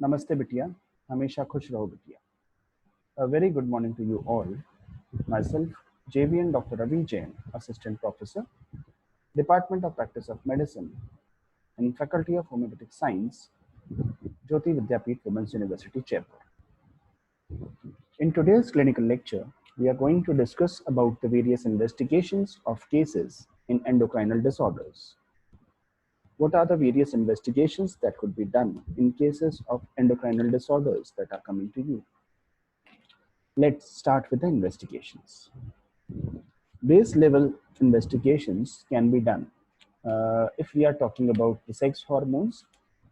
Namaste बिटिया, हमेशा खुश रहो बिटिया. A very good morning to you all. Myself, JV'n Dr. Ravi Jain, Assistant Professor, Department of Practice of Medicine, and Faculty of Homeopathic Science, JAYOTI VIDYAPEETH Women's University, Jaipur. In today's clinical lecture, we are going to discuss about the various investigations of cases in endocrinal disorders. What are the various investigations that could be done in cases of endocrinal disorders that are coming to you? Let's start with the investigations. Base level investigations can be done. If we are talking about the sex hormones,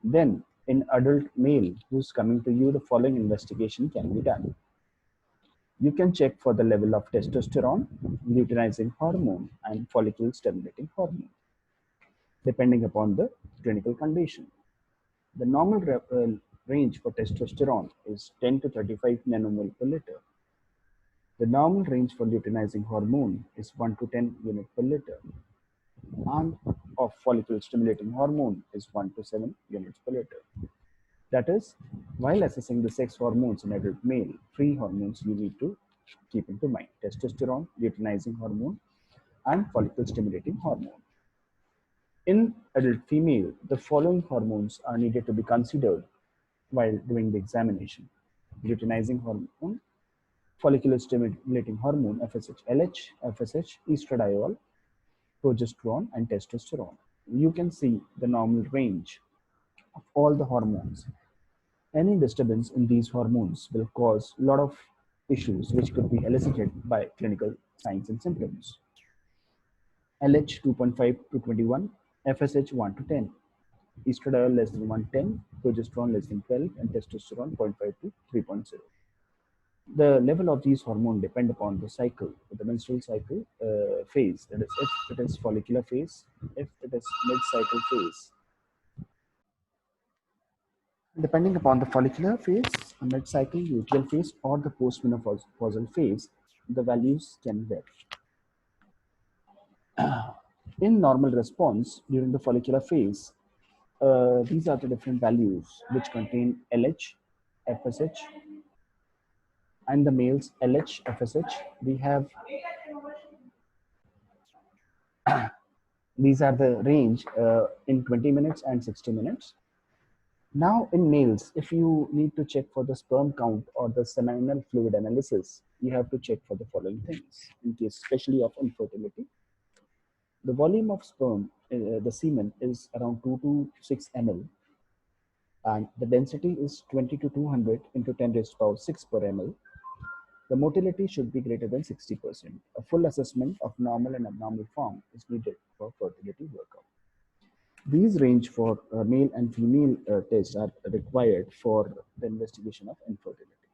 then in adult male who's coming to you, the following investigation can be done. You can check for the level of testosterone, luteinizing hormone, and follicle stimulating hormone, depending upon the clinical condition. The normal range for testosterone is 10 to 35 nanomole per liter. The normal range for luteinizing hormone is 1 to 10 unit per liter, and of follicle stimulating hormone is 1 to 7 units per liter. That is, while assessing the sex hormones in adult male, three hormones you need to keep into mind: testosterone, luteinizing hormone, and follicle stimulating hormone. In adult female, the following hormones are needed to be considered while doing the examination: luteinizing hormone, follicular stimulating hormone FSH, LH, FSH, estradiol, progesterone, and testosterone. You can see the normal range of all the hormones. Any disturbance in these hormones will cause a lot of issues which could be elicited by clinical signs and symptoms. LH 2.5 to 21, FSH 1 to 10, estradiol less than 110, progesterone less than 12, and testosterone 0.5 to 3.0. The level of these hormones depend upon the cycle, the menstrual cycle phase. That is, if it is follicular phase, if it is mid-cycle phase. Depending upon the follicular phase, a mid-cycle, luteal phase, or the postmenopausal phase, the values can vary. In normal response during the follicular phase, these are the different values which contain LH, FSH, and the males LH, FSH. We have these are the range in 20 minutes and 60 minutes. Now in males, if you need to check for the sperm count or the seminal fluid analysis, you have to check for the following things in case especially of infertility. The volume of sperm, the semen, is around 2 to 6 ml, and the density is 20 to 200 into 10 raised to power 6 per ml. The motility should be greater than 60%. A full assessment of normal and abnormal form is needed for fertility workup. These range for male and female tests are required for the investigation of infertility.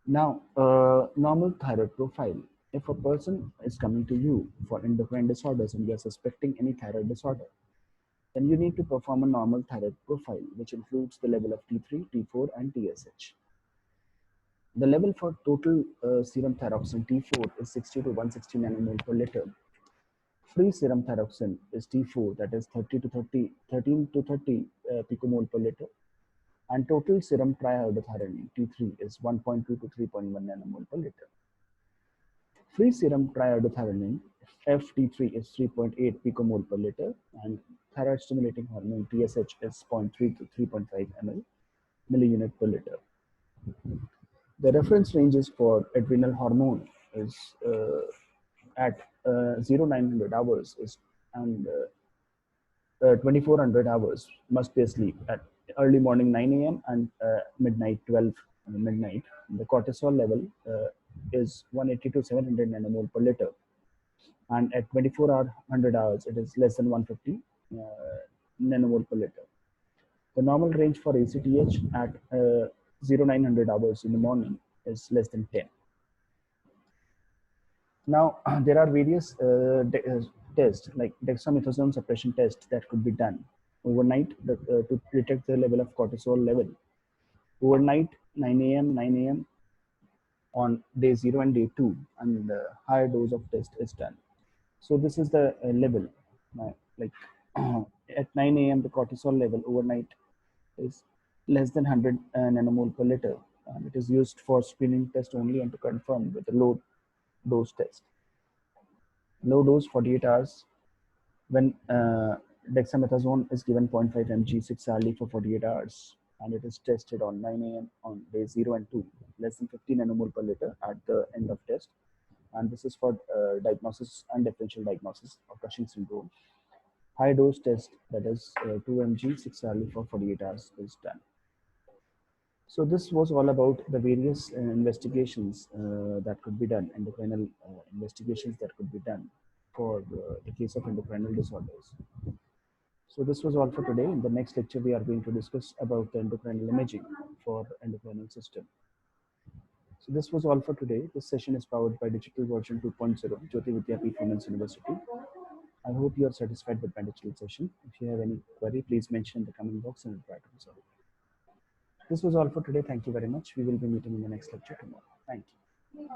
Now, normal thyroid profile. If a person is coming to you for endocrine disorders and you are suspecting any thyroid disorder, then you need to perform a normal thyroid profile, which includes the level of T3, T4, and TSH. The level for total serum thyroxine T4 is 60 to 160 nanomole per liter. Free serum thyroxine is T4, that is 13 to 30 picomole per liter. And total serum triiodothyronine T3 is 1.2 to 3.1 nanomole per liter. Free serum triiodothyronine FT3 is 3.8 picomole per liter, and thyroid stimulating hormone TSH is 0.3 to 3.5 milliunit per liter. The reference ranges for adrenal hormone is at 0900 hours is, and 2400 hours must be asleep at early morning 9 a.m. and midnight 12 midnight. The cortisol level is 180 to 700 nanomole per liter, and at 2400 hours it is less than 150 nanomole per liter. The normal range for ACTH at 0900 hours in the morning is less than 10. Now, there are various tests like dexamethasone suppression test that could be done overnight to detect the level of cortisol level. Overnight, 9 a.m., 9 a.m. on day 0 and day 2, and higher dose of test is done. So this is the level. Like at 9 a.m., the cortisol level overnight is less than 100 nanomole per liter, and it is used for screening test only and to confirm with a low dose test. Low dose 48 hours when dexamethasone is given 0.5 mg 6 hourly for 48 hours, and it is tested on 9 a.m. on day 0 and 2, less than 50 nanomole per liter at the end of test. And this is for diagnosis and differential diagnosis of Cushing syndrome. High dose test, that is 2 mg 6 hourly for 48 hours, is done. So this was all about the various investigations that could be done, endocrinal investigations that could be done for the case of endocrinal disorders. So this was all for today. In the next lecture, we are going to discuss about the endocrinal imaging for endocrinal system. So this was all for today. This session is powered by Digital Version 2.0, Jyoti Vidyapeeth University. I hope you are satisfied with my digital session. If you have any query, please mention in the comment box and I'll try to resolve it. This was all for today. Thank you very much. We will be meeting in the next lecture tomorrow. Thank you.